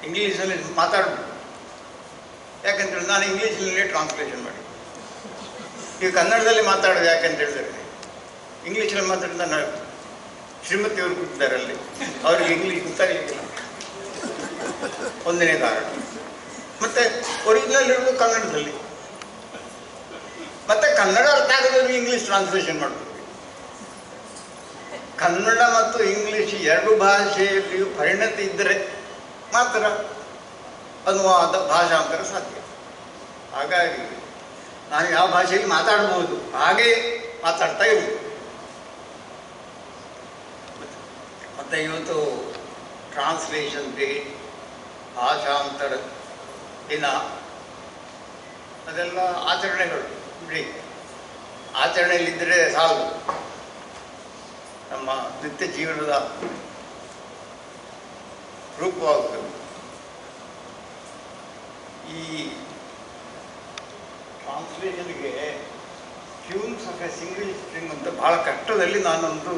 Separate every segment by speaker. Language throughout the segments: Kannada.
Speaker 1: ಇಂಗ್ಲೀಷಲ್ಲಿ ಮಾತಾಡಬೇಕು. ಯಾಕಂತೇಳಿ ನಾನು ಇಂಗ್ಲೀಷಲ್ಲೇ ಟ್ರಾನ್ಸ್ಲೇಷನ್ ಮಾಡಿ, ಈಗ ಕನ್ನಡದಲ್ಲಿ ಮಾತಾಡೋದು ಯಾಕಂತ ಹೇಳಿದರೆ ಇಂಗ್ಲೀಷಲ್ಲಿ ಮಾತಾಡಿದ ನಾನು ಶ್ರೀಮತಿಯವರು ಕೂತಿದ್ದಾರೆ ಅಲ್ಲಿ, ಅವ್ರಿಗೆ ಇಂಗ್ಲೀಷ್ ಗೊತ್ತಾಗಲಿಕ್ಕಿಲ್ಲ, ಒಂದನೇ ಕಾರಣ. ಮತ್ತು ಒರಿಜಿನಲ್ ಇರೋದು ಕನ್ನಡದಲ್ಲಿ, ಮತ್ತು ಕನ್ನಡ ಅರ್ಥ ಆಗೋದ್ರಿಗೆ ಇಂಗ್ಲೀಷ್ ಟ್ರಾನ್ಸ್ಲೇಷನ್ ಮಾಡಬೇಕು. ಕನ್ನಡ ಮತ್ತು ಇಂಗ್ಲೀಷ್ ಎರಡು ಭಾಷೆಯಲ್ಲಿಯೂ ಪರಿಣತಿ ಇದ್ದರೆ ಮಾತ್ರ ಅನುವಾದ ಭಾಷಾಂತರ ಸಾಧ್ಯ. ಹಾಗಾಗಿ ನಾನು ಯಾವ ಭಾಷೆಯಲ್ಲಿ ಮಾತಾಡ್ಬೋದು ಹಾಗೇ ಮಾತಾಡ್ತಾ ಇರುವುದು. ಮತ್ತು ಇವತ್ತು ಟ್ರಾನ್ಸ್ಲೇಷನ್ ಡೇ, ಭಾಷಾಂತರ ದಿನ, ಅದೆಲ್ಲ ಆಚರಣೆಗಳು ಬಿಡಿ. ಆಚರಣೆಯಲ್ಲಿದ್ದರೆ ಸಾಲದು, ನಮ್ಮ ನಿತ್ಯ ಜೀವನದ ರೂಪವಾಗುತ್ತದೆ. ಈ ಟ್ರಾನ್ಸ್ಲೇಷನ್ಗೆ tunes of a single string ಅಂತ ಭಾಳ ಕಷ್ಟದಲ್ಲಿ ನಾನೊಂದು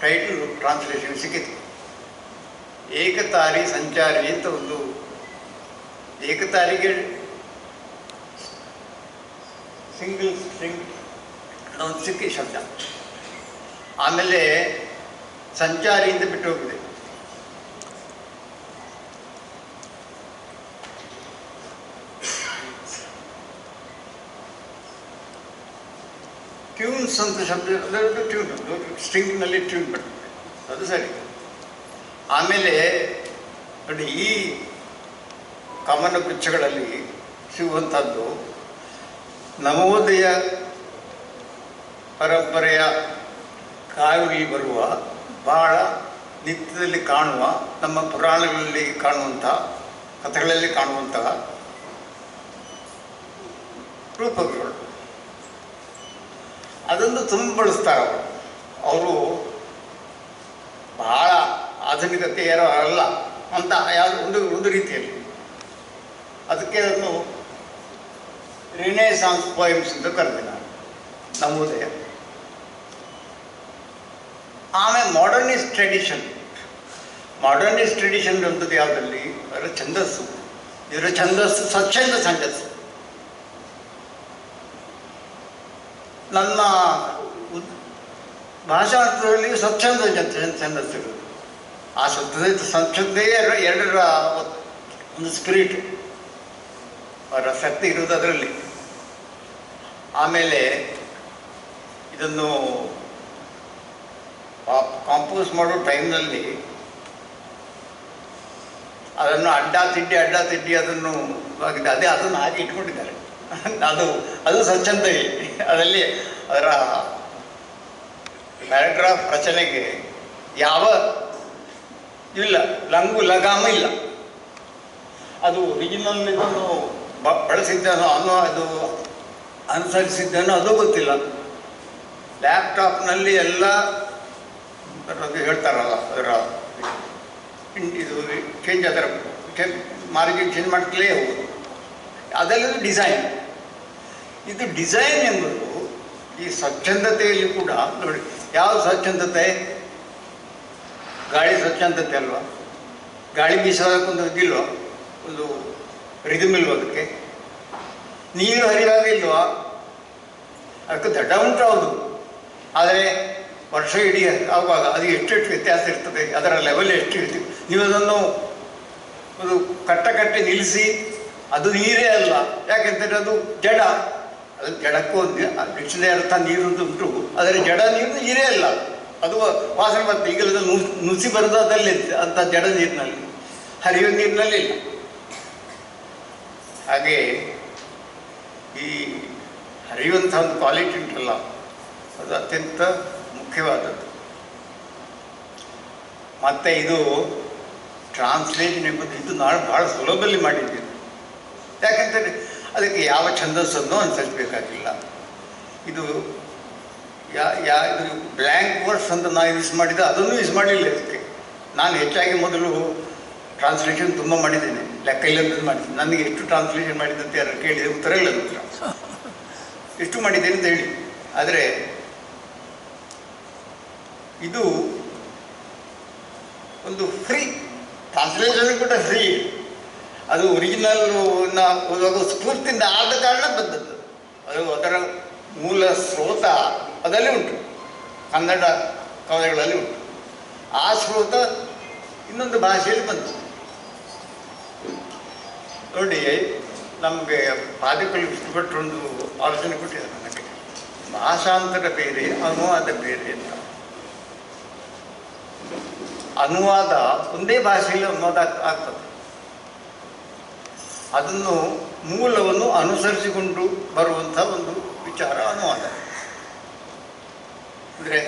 Speaker 1: ಟೈಟಲ್ ಟ್ರಾನ್ಸ್ಲೇಷನ್ ಸಿಕ್ಕಿತು. ಏಕತಾರಿ ಸಂಚಾರಿ ಅಂತ ಒಂದು, ಏಕತಾರಿಗೆ ಸಿಂಗಲ್ ಸ್ಟ್ರಿಂಗ್ ಒಂದು ಸಿಕ್ಕಿ ಶಬ್ದ, ಆಮೇಲೆ ಸಂಚಾರಿಯಿಂದ ಬಿಟ್ಟು ಹೋಗಿದೆ. ಟ್ಯೂನ್ಸ್ ಅಂತ ಶಬ್ದ, ಅದರದ್ದು ಟ್ಯೂನ್, ಸ್ಟ್ರಿಂಗ್ನಲ್ಲಿ ಟ್ಯೂನ್ ಬರ್ತದೆ, ಅದು ಸರಿ. ಆಮೇಲೆ ನೋಡಿ, ಈ ಕವನ ಗುಚ್ಛಗಳಲ್ಲಿ ಸಿಗುವಂಥದ್ದು ನವೋದಯ ಪರಂಪರೆಯ ಕಾವ್ಯದಲ್ಲಿ ಬರುವ, ಬಹಳ ನಿತ್ಯದಲ್ಲಿ ಕಾಣುವ, ನಮ್ಮ ಪುರಾಣಗಳಲ್ಲಿ ಕಾಣುವಂಥ, ಕಥೆಗಳಲ್ಲಿ ಕಾಣುವಂತಹ ರೂಪಗಳು. ಅದನ್ನು ತುಂಬ ಬಳಸ್ತಾರೆ ಅವರು. ಬಹಳ ಆಧುನಿಕತೆ ಯಾರೋ ಅಲ್ಲ ಅಂತ ಯಾವುದು ಒಂದು ರೀತಿಯಲ್ಲಿ. ಅದಕ್ಕೆ ಅದನ್ನು ರಿನೇಸಾನ್ಸ್ ಪೋಯಮ್ಸ್ ಅಂತ ಕರೆದೆ ನಾನು, ನವೋದಯ. ಆಮೇಲೆ ಮಾಡರ್ನಿಸ್ಟ್ ಟ್ರೆಡಿಷನ್ ಅಂತದ್ದು ಯಾವುದಲ್ಲಿ, ಅದರ ಛಂದಸ್ಸು, ಇದರ ಛಂದಸ್ಸು ಸ್ವಚ್ಛಂದ ಛಂದಸ್ಸು. ನನ್ನ ಭಾಷಾರ್ಥದಲ್ಲಿ ಸ್ವಚ್ಛಂದ ಛಂದಸ್ಸಿರೋದು. ಆ ಸ್ವಚ್ಛತೆಯೇ ಎರಡರ ಒಂದು ಸ್ಪಿರಿಟ್, ಅವರ ಶಕ್ತಿ ಇರುವುದು ಅದರಲ್ಲಿ. ಆಮೇಲೆ ಇದನ್ನು ಕಾಂಪೋಸ್ ಮಾಡೋ ಟೈಮ್ನಲ್ಲಿ ಅದನ್ನು ಅಡ್ಡ ತಿಡ್ಡಿ ಅದನ್ನು ಅದೇ ಅದನ್ನು ಹಾಕಿ ಇಟ್ಕೊಂಡಿದ್ದಾರೆ. ಅದು ಸ್ವಚ್ಛಂದವೇ. ಅದರಲ್ಲಿ ಅದರ ಪ್ಯಾರಾಗ್ರಾಫ್ ರಚನೆಗೆ ಯಾವ ಇಲ್ಲ, ಲಂಗು ಲಗಾಮ ಇಲ್ಲ. ಅದು ಒರಿಜಿನಲ್ ಇದನ್ನು ಬಳಸಿದ್ದನೋ ಅನ್ನೋ, ಅದು ಅನುಸರಿಸಿದ್ದನೋ ಅದು ಗೊತ್ತಿಲ್ಲ. ಲ್ಯಾಪ್ಟಾಪ್ನಲ್ಲಿ ಎಲ್ಲ ಹೇಳ್ತಾರಲ್ಲ, ಅದರ ಇದು ಚೇಂಜ್, ಅದರ ಮಾರ್ಜಿನ್ ಚೇಂಜ್ ಮಾಡ್ತಲೇ ಹೋಗೋದು. ಅದೆಲ್ಲದು ಡಿಸೈನ್. ಇದು ಡಿಸೈನ್ ಎಂಬುದು ಈ ಸ್ವಚ್ಛಂದತೆಯಲ್ಲಿ ಕೂಡ ನೋಡಿ, ಯಾವ ಸ್ವಚ್ಛಂದತೆ? ಗಾಳಿ ಸ್ವಚ್ಛಂದತೆ ಅಲ್ವಾ? ಗಾಳಿ ಬೀಸೋದಕ್ಕೊಂದು ಇದಿಲ್ವ, ಒಂದು ರಿದಮ್ ಇಲ್ವ ಅದಕ್ಕೆ? ನೀರು ಹರಿವಾಗ ಇಲ್ವಾ? ಅದಕ್ಕೆ ದಡ್ಡ ಉಂಟು ಹೌದು, ಆದರೆ ವರ್ಷ ಇಡೀ ಆಗುವಾಗ ಅದು ಎಷ್ಟು ವ್ಯತ್ಯಾಸ ಇರ್ತದೆ, ಅದರ ಲೆವೆಲ್ ಎಷ್ಟು ಇರ್ತೀವಿ. ನೀವು ಅದನ್ನು ಒಂದು ಕಟ್ಟೆ ನಿಲ್ಲಿಸಿ, ಅದು ನೀರೇ ಅಲ್ಲ. ಯಾಕೆಂದರೆ ಅದು ಜಡ. ಅದು ಜಡಕ್ಕೂ ಡಿಕ್ಷನರಿ ಅರ್ಥ ನೀರು ಉಂಟು, ಆದರೆ ಜಡ ನೀರೇ ಅಲ್ಲ. ಅದು ವಾಸನೆ ಬರ್ತದೆ. ಈಗಲೂ ನುಸಿ ಬರೋದು ಅದರಲ್ಲಿ ಅಂತ ಜಡ ನೀರಿನಲ್ಲಿ, ಹರಿಯುವ ನೀರಿನಲ್ಲಿ ಇಲ್ಲ. ಹಾಗೆ ಈ ಹರಿಯುವಂಥ ಒಂದು ಕ್ವಾಲಿಟಿ ಉಂಟಲ್ಲ, ಅದು ಅತ್ಯಂತ ಮುಖ್ಯವಾದದ್ದು. ಮತ್ತು ಇದು ಟ್ರಾನ್ಸ್ಲೇಷನ್ ಎಂಬುದು ಇದು ನಾನು ಭಾಳ ಸುಲಭದಲ್ಲಿ ಮಾಡಿದ್ದೀನಿ. ಯಾಕೆಂದರೆ ಅದಕ್ಕೆ ಯಾವ ಛಂದಸ್ಸನ್ನು ಅನುಸರಿಸಬೇಕಾಗಿಲ್ಲ. ಇದು ಇದು ಬ್ಲ್ಯಾಂಕ್ ವರ್ಡ್ಸ್ ಅಂತ ನಾನು ಯೂಸ್ ಮಾಡಿದ್ದೆ, ಅದನ್ನು ಯೂಸ್ ಮಾಡಿಲ್ಲ ಇದಕ್ಕೆ. ನಾನು ಹೆಚ್ಚಾಗಿ ಮೊದಲು ಟ್ರಾನ್ಸ್ಲೇಷನ್ ತುಂಬ ಮಾಡಿದ್ದೇನೆ, ಲೆಕ್ಕ ಇಲ್ಲಂತ ಮಾಡಿದ್ದೀನಿ. ನನಗೆ ಎಷ್ಟು ಟ್ರಾನ್ಸ್ಲೇಷನ್ ಮಾಡಿದಂತೆ ಯಾರು ಕೇಳಿದೆ ಉತ್ತರ ಇಲ್ಲ, ಎಷ್ಟು ಮಾಡಿದ್ದೇನೆ ಅಂತ ಹೇಳಿ. ಆದರೆ ಇದು ಒಂದು ಫ್ರೀ ಟ್ರಾನ್ಸ್ಲೇಷನ್ ಕೂಡ ಫ್ರೀ. ಅದು ಒರಿಜಿನಲ್ ಓದುವಾಗ ಸ್ಫೂರ್ತಿಯಿಂದ ಆದ ಕಾರಣ ಬಂದದ್ದು. ಅದು ಅದರ ಮೂಲ ಸ್ರೋತ ಅದರಲ್ಲಿ ಉಂಟು, ಕನ್ನಡ ಕವನಗಳಲ್ಲಿ ಉಂಟು. ಆ ಸ್ರೋತ ಇನ್ನೊಂದು ಭಾಷೆಯಲ್ಲಿ ಬಂತು. ನೋಡಿ, ನಮಗೆ ಪಾದಕಗಳು ಇಷ್ಟಪಟ್ಟರು ಒಂದು ಆಲೋಚನೆ ಕೊಟ್ಟಿದ್ದಾರೆ ನನಗೆ. ಭಾಷಾಂತರ ಬೇರೆ, ಅನುವಾದ ಬೇರೆ ಅಂತ. ಅನುವಾದ ಒಂದೇ ಭಾಷೆಯಲ್ಲಿ ಅನುವಾದ ಆಗ್ತದೆ. ಅದನ್ನು ಮೂಲವನ್ನು ಅನುಸರಿಸಿಕೊಂಡು ಬರುವಂಥ ಒಂದು ವಿಚಾರ ಅನುವಾದ. ಅಂದರೆ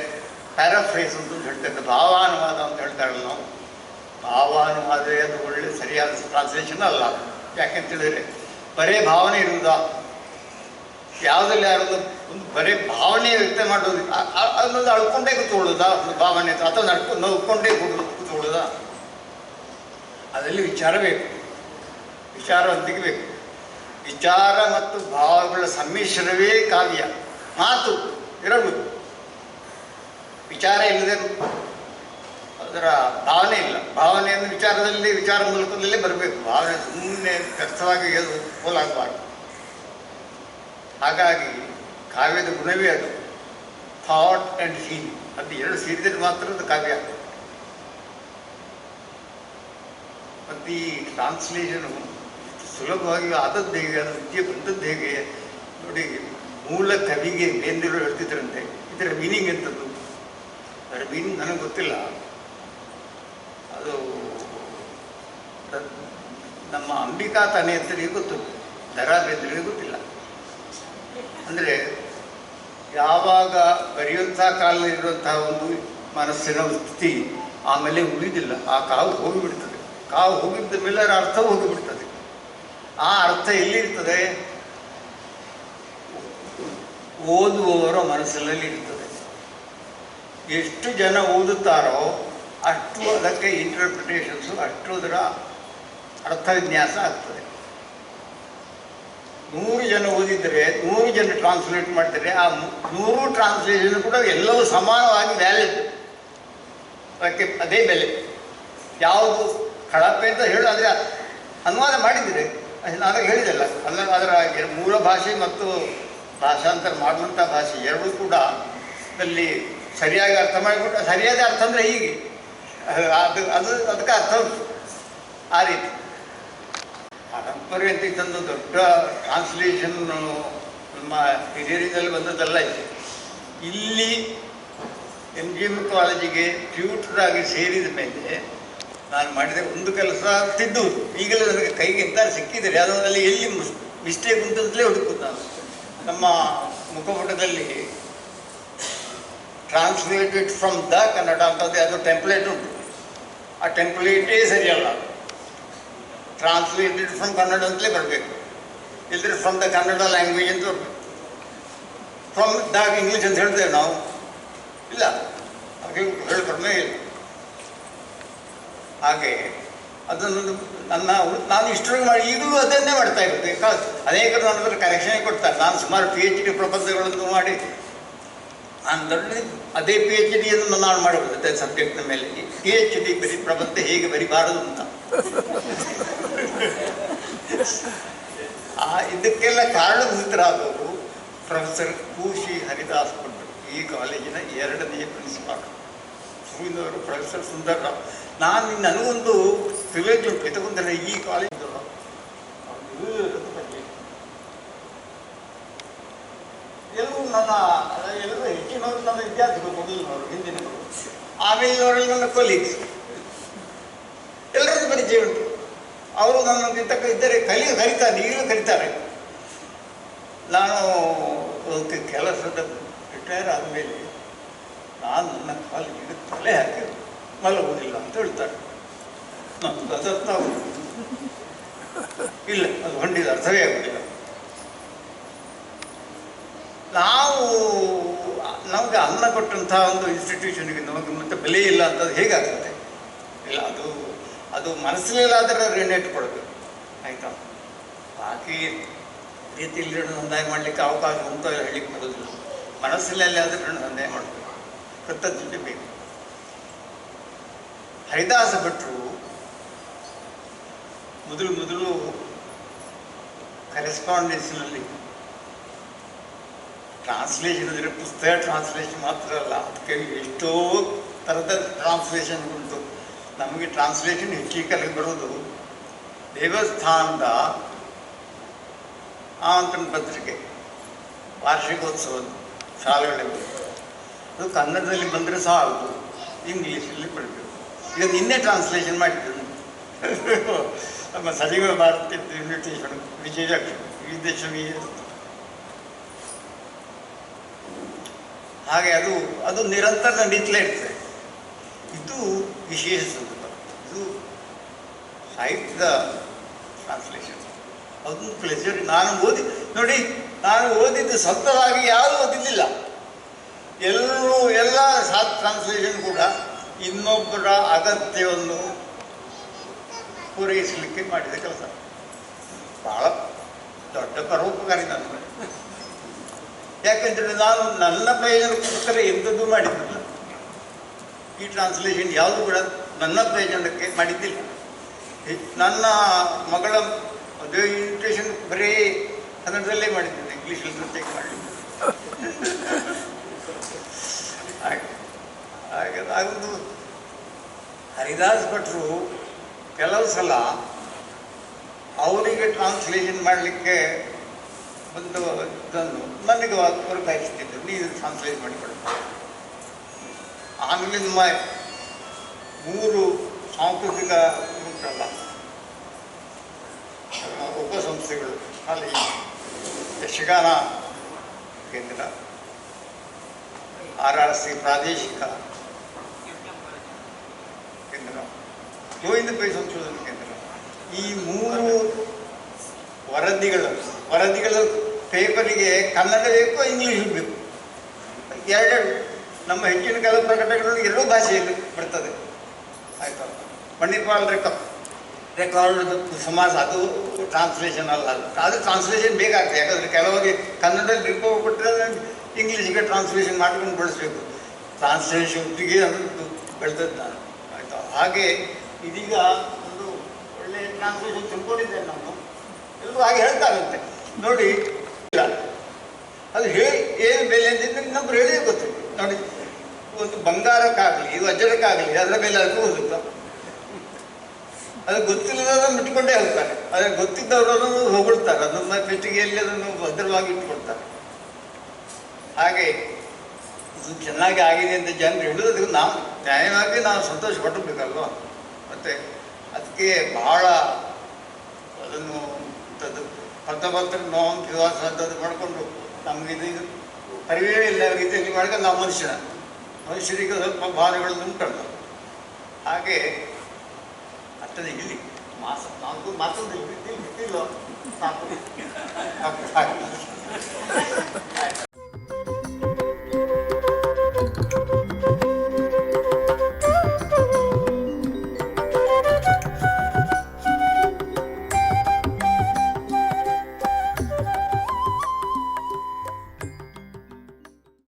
Speaker 1: ಪ್ಯಾರಾಫ್ರೇಸ್ ಅಂತ ಹೇಳ್ತಾರೆ, ಭಾವಾನುವಾದ ಅಂತ ಹೇಳ್ತಾರಲ್ಲ ನಾವು. ಭಾವಾನುವಾದ ಅದು ಒಳ್ಳೆ ಸರಿಯಾದ ಟ್ರಾನ್ಸ್ಲೇಷನ್ ಅಲ್ಲ. ಯಾಕೆಂತೇಳಿದರೆ ಬರೇ ಭಾವನೆ ಇರುವುದಾ? ಯಾವುದಲ್ಲಿ ಯಾರೊಂದು ಒಂದು ಬರೇ ಭಾವನೆ ವ್ಯಕ್ತ ಮಾಡೋದು, ಅದನ್ನೊಂದು ಅಳ್ಕೊಂಡೇ ಕೂತ್ಕೊಳ್ಳೋದಾ ಒಂದು ಭಾವನೆ, ಅಥವಾ ನಡ್ಕೊಂಡೇ ಕೂತ್ಕೊಳ್ಳೋದಾ? ಅದರಲ್ಲಿ ವಿಚಾರ ಬೇಕು, ವಿಚಾರವಂತಿಕೆ ಬೇಕು. ವಿಚಾರ ಮತ್ತು ಭಾವಗಳ ಸಮ್ಮಿಶ್ರವೇ ಕಾವ್ಯ. ಮಾತು ಎರಡು, ವಿಚಾರ ಇಲ್ಲದೆ ಅದರ ಭಾವನೆ ಇಲ್ಲ. ಭಾವನೆಯನ್ನು ವಿಚಾರದಲ್ಲಿ, ವಿಚಾರ ಮೂಲಕದಲ್ಲೇ ಬರಬೇಕು. ಭಾವನೆ ಸುಮ್ಮನೆ ವ್ಯರ್ಥವಾಗಿ ಹೋಲಾಗಬಾರ್ದು. ಹಾಗಾಗಿ ಕಾವ್ಯದ ಗುಣವೇ ಅದು, ಥಾಟ್ ಆ್ಯಂಡ್ ಫೀಲ್. ಅದು ಎರಡು ಸೇರಿದರೆ ಮಾತ್ರ ಅದು ಕಾವ್ಯ. ಮತ್ತು ಈ ಟ್ರಾನ್ಸ್ಲೇಷನು ಸುಲಭವಾಗಿ ಆದದ್ದು ಹೇಗೆ, ಅದು ವಿದ್ಯೆ ಬಂದದ್ದು ಹೇಗೆ ನೋಡಿ. ಮೂಲ ಕವಿಗೆ ಬೇಂದಿರು ಹೇಳ್ತಿದ್ರಂತೆ, ಇದರ ಮೀನಿಂಗ್ ಎಂಥದ್ದು? ಅದರ ಮೀನಿಂಗ್ ನನಗೆ ಗೊತ್ತಿಲ್ಲ. ಅದು ನಮ್ಮ ಅಂಬಿಕಾ ತಾನೆಯಂತರಿಗೆ ಗೊತ್ತು, ದರಾ ಬೇಂದ್ರಿಗೆ ಗೊತ್ತಿಲ್ಲ. ಅಂದರೆ ಯಾವಾಗ ಬರೆಯುವಂಥ ಕಾಲದಲ್ಲಿರುವಂತಹ ಒಂದು ಮನಸ್ಸಿನ ಸ್ಥಿತಿ ಆಮೇಲೆ ಉಳಿದಿಲ್ಲ. ಆ ಕಾವು ಹೋಗಿಬಿಡ್ತದೆ. ಕಾವು ಹೋಗಿದ್ದ ಮೇಲೆ ಅದರ ಅರ್ಥ ಹೋಗಿಬಿಡ್ತದೆ. ಆ ಅರ್ಥ ಎಲ್ಲಿರ್ತದೆ? ಓದುವವರ ಮನಸ್ಸಿನಲ್ಲಿ ಇರ್ತದೆ. ಎಷ್ಟು ಜನ ಓದುತ್ತಾರೋ ಅಷ್ಟು ಅದಕ್ಕೆ ಇಂಟರ್ಪ್ರಿಟೇಷನ್ಸು, ಅಷ್ಟು ಅದರ ಅರ್ಥವಿನ್ಯಾಸ ಆಗ್ತದೆ. 100 ಜನ ಓದಿದರೆ 100 ಜನ ಟ್ರಾನ್ಸ್ಲೇಟ್ ಮಾಡ್ತಾರೆ. ಆ 100 ಟ್ರಾನ್ಸ್ಲೇಷನ್ ಕೂಡ ಎಲ್ಲವೂ ಸಮಾನವಾಗಿ ವ್ಯಾಲಿಡ್, ಅದಕ್ಕೆ ಅದೇ ಬೆಲೆ. ಯಾವುದು ಕಳಪೆ ಅಂತ ಹೇಳಿ, ಆದರೆ ಅನುವಾದ ಮಾಡಿದರೆ ನಾನು ಹೇಳಿದೆಲ್ಲ, ಅದರ ಮೂಲ ಭಾಷೆ ಮತ್ತು ಭಾಷಾಂತರ ಮಾಡುವಂಥ ಭಾಷೆ ಎರಡೂ ಕೂಡ ಅಲ್ಲಿ ಸರಿಯಾಗಿ ಅರ್ಥ ಮಾಡಿಕೊಂಡು, ಸರಿಯಾದ ಅರ್ಥ ಅಂದರೆ ಹೀಗೆ, ಅದಕ್ಕೆ ಅರ್ಥ ಉಂಟು. ಆ ರೀತಿ ಪರಂಪರೆ ಅಂತ ಇದ್ದೊಂದು ದೊಡ್ಡ ಟ್ರಾನ್ಸ್ಲೇಷನ್ ನಮ್ಮ ಹಿರಿಯರಿಂದಲೇ ಬಂದದ್ದಲ್ಲ ಇದೆ. ಇಲ್ಲಿ MGM ಕಾಲೇಜಿಗೆ ಟ್ಯೂಟರಾಗಿ ಸೇರಿದ ಮೇಲೆ ನಾನು ಮಾಡಿದ ಒಂದು ಕೆಲಸ ತಿದ್ದುವುದು. ಈಗಲೂ ನನಗೆ ಕೈಗೆ ಎಂತ ಸಿಕ್ಕಿದರೆ ಅದರಲ್ಲಿ ಎಲ್ಲಿ ಮಿಸ್ಟೇಕ್ ಉಂಟಂತಲೇ ಹುಡುಕುದು ನಾನು. ನಮ್ಮ ಮುಖಪುಟದಲ್ಲಿ ಟ್ರಾನ್ಸ್ಲೇಟೆಡ್ ಫ್ರಮ್ ದ ಕನ್ನಡ ಅಂತಂದರೆ ಅದು ಟೆಂಪ್ಲೇಟ್ ಉಂಟು. ಆ ಟೆಂಪ್ಲೇಟೇ ಸರಿಯಲ್ಲ. ಟ್ರಾನ್ಸ್ಲೇಟೆಡ್ ಫ್ರಮ್ ಕನ್ನಡ ಅಂತಲೇ ಬರಬೇಕು, ಇಲ್ಲದ್ರೆ ಫ್ರಮ್ ದ ಕನ್ನಡ ಲ್ಯಾಂಗ್ವೇಜ್ ಅಂತ ಬರಬೇಕು. ಫ್ರಮ್ ದ ಇಂಗ್ಲೀಷ್ ಅಂತ ಹೇಳ್ತೇವೆ ನಾವು, ಇಲ್ಲ, ಹಾಗೆ ಹೇಳ್ಕೊಡ್ಮೇ ಇಲ್ಲ. ಹಾಗೆ ಅದನ್ನು ನಾನು ಇಷ್ಟರವರೆಗೆ ಮಾಡಿ ಈಗಲೂ ಅದನ್ನೇ ಮಾಡ್ತಾ ಇರೋದು. ಅನೇಕರು ನನ್ನ ಹತ್ರ ಕರೆಕ್ಷನ್ ಕೊಡ್ತಾರೆ. ನಾನು ಸುಮಾರು PhD ಪ್ರಬಂಧಗಳನ್ನು ಮಾಡಿ ಅಂದರೆ ಅದೇ PhDಯನ್ನು ನಾನು ಮಾಡಬಹುದು ಅದೇ ಸಬ್ಜೆಕ್ಟ್ನ ಮೇಲೆ. PhD ಬರೀ ಪ್ರಬಂಧ ಹೇಗೆ ಬರಿಬಾರದು ಅಂತ. ಇದಕ್ಕೆಲ್ಲ ಕಾರಣಭೂತರಾದವರು ಪ್ರೊಫೆಸರ್ ಕೂಶಿ ಹರಿದಾಸ್ ಭಟ್ರು, ಈ ಕಾಲೇಜಿನ 2ನೇ ಪ್ರಿನ್ಸಿಪಾಲ್. ಹೂವಿನವರು ಪ್ರೊಫೆಸರ್ ಸುಂದರ್ರಾವ್. ನನಗೊಂದು ಪ್ರಿವಿಲೇಜ್ ಉಂಟು. ಇದಕ್ಕೊಂದರೆ ಈ ಕಾಲೇಜ್ ಎಲ್ಲರೂ ಹೆಚ್ಚಿನವರು ನನ್ನ ವಿದ್ಯಾರ್ಥಿಗಳು, ಮೊದಲಿನವರು, ಹಿಂದಿನವರು, ಆಮೇಲಿನವರಲ್ಲಿ ನನ್ನ ಕೊಲೀಗ್ಸ್, ಎಲ್ಲರದ್ದು ಪರಿಚಯ ಉಂಟು. ಅವರು ನನ್ನಕ್ಕಿಂತ ಇದ್ದರೆ ಕರೀತಾರೆ, ಈಗಲೂ ಕರೀತಾರೆ. ನಾನು ಕೆಲಸದ ರಿಟೈರ್ ಆದಮೇಲೆ ನಾನು ನನ್ನ ಕಾಲೇಜಿಗೆ ತಲೆ ಹಾಕಿದ್ರು, ಮಲಗುವುದಿಲ್ಲ ಅಂತ ಹೇಳ್ತಾರೆ. ನಮ್ದು ಅದರ್ಥ ಇಲ್ಲ, ಅದು ಹೊಂದಿದ ಅರ್ಥವೇ ಆಗುವುದಿಲ್ಲ. ನಮಗೆ ಅನ್ನ ಕೊಟ್ಟಂತಹ ಒಂದು ಇನ್ಸ್ಟಿಟ್ಯೂಷನ್ಗೆ ನಮಗೆ ಮತ್ತೆ ಬೆಲೆ ಇಲ್ಲ ಅಂತದ್ದು ಹೇಗಾಗ್ತದೆ? ಇಲ್ಲ, ಅದು ಮನಸ್ಸಿನಲ್ಲಾದರೆ ರೆನೇಟ್ ಕೊಡಬೇಕು, ಆಯಿತಾ? ಬಾಕಿ ರೀತಿಯಲ್ಲಿ ಸಂದಾಯ ಮಾಡಲಿಕ್ಕೆ ಅವಕಾಶ ಅಂತ ಹೇಳಲಿಕ್ಕೆ ಬರೋದಿಲ್ಲ. ಮನಸ್ಸಿನಲ್ಲಿ ಆದರೆ ಸಂದಾಯ ಮಾಡಬೇಕು, ಕೃತಜ್ಞತೆ ಬೇಕು. ಹರಿದಾಸ ಭಟ್ರು ಮೊದಲು ಕರೆಸ್ಪಾಂಡೆನ್ಸ್ನಲ್ಲಿ ಟ್ರಾನ್ಸ್ಲೇಷನ್ ಅಂದರೆ ಪುಸ್ತಕ ಟ್ರಾನ್ಸ್ಲೇಷನ್ ಮಾತ್ರ ಅಲ್ಲ, ಅದಕ್ಕೆ ಎಷ್ಟೋ ಥರದ ಟ್ರಾನ್ಸ್ಲೇಷನ್ ಉಂಟು. ನಮಗೆ ಟ್ರಾನ್ಸ್ಲೇಷನ್ ಹೆಚ್ಚಿಗೆ ಬರೋದು ದೇವಸ್ಥಾನದ ಆಮಂತ್ರಣ ಪತ್ರಿಕೆ, ವಾರ್ಷಿಕೋತ್ಸವದ ಶಾಲೆಗಳಲ್ಲಿ ಅದು ಕನ್ನಡದಲ್ಲಿ ಬಂದರೆ ಸಹ ಆಗುದು, ಇಂಗ್ಲೀಷಲ್ಲಿ ಬರಬೇಕು. ಈಗ ನಿನ್ನೆ ಟ್ರಾನ್ಸ್ಲೇಷನ್ ಮಾಡಿದ್ದು ನಮ್ಮ ಸಜೀವ ಭಾರತಿ ಇನ್ವಿಟೇಷನ್ ವಿಜಯಲಕ್ಷ್ಮಿ ಹಾಗೆ ಅದು ನಿರಂತರ ನಡೀತಲೇ ಇರ್ತದೆ. ಇದು ವಿಶೇಷ ಸಂದರ್ಭ, ಇದು ಸಾಹಿತ್ಯದ ಟ್ರಾನ್ಸ್ಲೇಷನ್. ಅದೊಂದು ಪ್ಲೆಜರ್. ನಾನು ಓದಿದ್ದು ಸ್ವಂತವಾಗಿ ಯಾರೂ ಓದಿದ್ದಿಲ್ಲ. ಎಲ್ಲ ಟ್ರಾನ್ಸ್ಲೇಷನ್ ಕೂಡ ಇನ್ನೊಬ್ಬರ ಅಗತ್ಯವನ್ನು ಪೂರೈಸಲಿಕ್ಕೆ ಮಾಡಿದ ಕೆಲಸ. ಬಹಳ ದೊಡ್ಡ ಪರೋಪಕಾರಿ ನನಗೆ. ಯಾಕೆಂದರೆ ನಾನು ನನ್ನ ಪ್ರಯೋಜನಕ್ಕೋಸ್ಕರ ಎಂಥದ್ದು ಮಾಡಿದ್ದಿಲ್ಲ. ಈ ಟ್ರಾನ್ಸ್ಲೇಷನ್ ಯಾವುದು ಕೂಡ ನನ್ನ ಪ್ರಯೋಜನಕ್ಕೆ ಮಾಡಿದ್ದಿಲ್ಲ. ನನ್ನ ಮಗಳ ಮದುವೆ ಇನ್ವಿಟೇಷನ್ ಬರೀ ಕನ್ನಡದಲ್ಲೇ ಮಾಡಿದ್ದೇನೆ, ಇಂಗ್ಲೀಷಲ್ಲಿ ಪ್ರತ್ಯೇಕ ಮಾಡಲಿಲ್ಲ. ಹಾಗೆ ಅದೊಂದು ಹರಿದಾಸ್ ಭಟ್ರು ಕೆಲವು ಸಲ ಅವರಿಗೆ ಟ್ರಾನ್ಸ್ಲೇಷನ್ ಮಾಡಲಿಕ್ಕೆ ಒಂದು ಇದನ್ನು ನನಗೆ ವರ್ಗಾಯಿಸ್ತಿದ್ದರು, ನೀವು ಟ್ರಾನ್ಸ್ಲೇಟ್ ಮಾಡಿಕೊಡ್ತಾರೆ. ಆಮೇಲೆ ನಮ್ಮ 3 ಸಾಂಸ್ಕೃತಿಕ ಉಂಟಲ್ಲ ಉಪಸಂಸ್ಥೆಗಳು, ಅಲ್ಲಿ ಯಕ್ಷಗಾನ ಕೇಂದ್ರ, RRC ಪ್ರಾದೇಶಿಕ ಕೇಂದ್ರ, ಗೋವಿಂದ ಪೈ ಸಂಶೋಧನಾ ಕೇಂದ್ರ, ಈ 3 ವರದಿಗಳ ಪೇಪರಿಗೆ ಕನ್ನಡ ಬೇಕು, ಇಂಗ್ಲೀಷ್ ಬೇಕು. ಎರಡೆರಡು ನಮ್ಮ ಹೆಚ್ಚಿನ ಕೆಲವು ಪ್ರಕಟಣೆಗಳು 2 ಭಾಷೆಯಲ್ಲಿ ಬರ್ತದೆ. ಆಯಿತಾ, ಮಣಿಪಾಲ್ ರೆಕಾರ್ಡ್ ಸಮಾಸ ಅದು ಟ್ರಾನ್ಸ್ಲೇಷನ್ ಅಲ್ಲ. ಅದು ಟ್ರಾನ್ಸ್ಲೇಷನ್ ಬೇಕಾಗ್ತದೆ. ಯಾಕಂದರೆ ಕೆಲವರಿಗೆ ಕನ್ನಡದಲ್ಲಿ ರಿಪೋರ್ಟ್ ಕೊಟ್ಟರೆ ಇಂಗ್ಲೀಷಿಗೆ ಟ್ರಾನ್ಸ್ಲೇಷನ್ ಮಾಡ್ಕೊಂಡು ಬಳಸಬೇಕು. ಟ್ರಾನ್ಸ್ಲೇಷನ್ ಒಟ್ಟಿಗೆ ಅದು ಬೆಳೆದದ್ದು ನಾನು. ಆಯಿತಾ, ಹಾಗೆ ಇದೀಗ ಒಂದು ಒಳ್ಳೆಯ ಟ್ರಾನ್ಸ್ಲೇಷನ್ ತಿಳ್ಕೊಂಡಿದ್ದೇನೆ ನಾನು. ಎಲ್ಲರೂ ಹಾಗೆ ಹೇಳ್ತಾರಂತೆ ನೋಡಿ. ಇಲ್ಲ ಅದು ಏನು ಬೆಲೆ ಅಂತ ಇನ್ನೊಬ್ರು ಹೇಳಿಯೇ ಗೊತ್ತಿಲ್ಲ ನೋಡಿ. ಒಂದು ಬಂಗಾರಕ್ಕಾಗಲಿ ವಜ್ರಕ್ಕಾಗಲಿ ಅದರ ಮೇಲೆ ಅದು ಹೋಗುತ್ತಾ? ಅದು ಗೊತ್ತಿಲ್ಲದನ್ನು ಇಟ್ಕೊಂಡೇ ಹೋಗ್ತಾರೆ. ಆದರೆ ಗೊತ್ತಿದ್ದವರು ಅದನ್ನು ಹೊಗಳ್ತಾರೆ, ಅದನ್ನು ಪೆಟ್ಟಿಗೆಯಲ್ಲಿ ಅದನ್ನು ಭದ್ರವಾಗಿ ಇಟ್ಕೊಳ್ತಾರೆ. ಹಾಗೆ ಇದು ಚೆನ್ನಾಗಿ ಆಗಿದೆ ಅಂತ ಜನರು ಹೇಳೋದಕ್ಕೆ ನಾವು ನ್ಯಾಯವಾಗಿ ನಾವು ಸಂತೋಷ ಪಟ್ಟಬೇಕಲ್ವ. ಮತ್ತು ಅದಕ್ಕೆ ಬಹಳ ಅದನ್ನು ಪತ್ರಪತ್ರ ನೋವು ವಿವಾಸ ಅಂಥದ್ದು ಮಾಡಿಕೊಂಡು ನಮಗೆ ಇದು ಪರಿವೇ ಇಲ್ಲ ರೀತಿಯಲ್ಲಿ ಮಾಡ್ಕೊಂಡು ನಾವು ಮನುಷ್ಯರಿಗೆ ಸ್ವಲ್ಪ ಭಾವನೆಗಳನ್ನು ಉಂಟಲ್ಲ. ಹಾಗೆ ಅರ್ಥದ ಇಲ್ಲಿ ಮಾತೊಂದು ಬಿಟ್ಟಿಲ್ವ ಸಾಕು.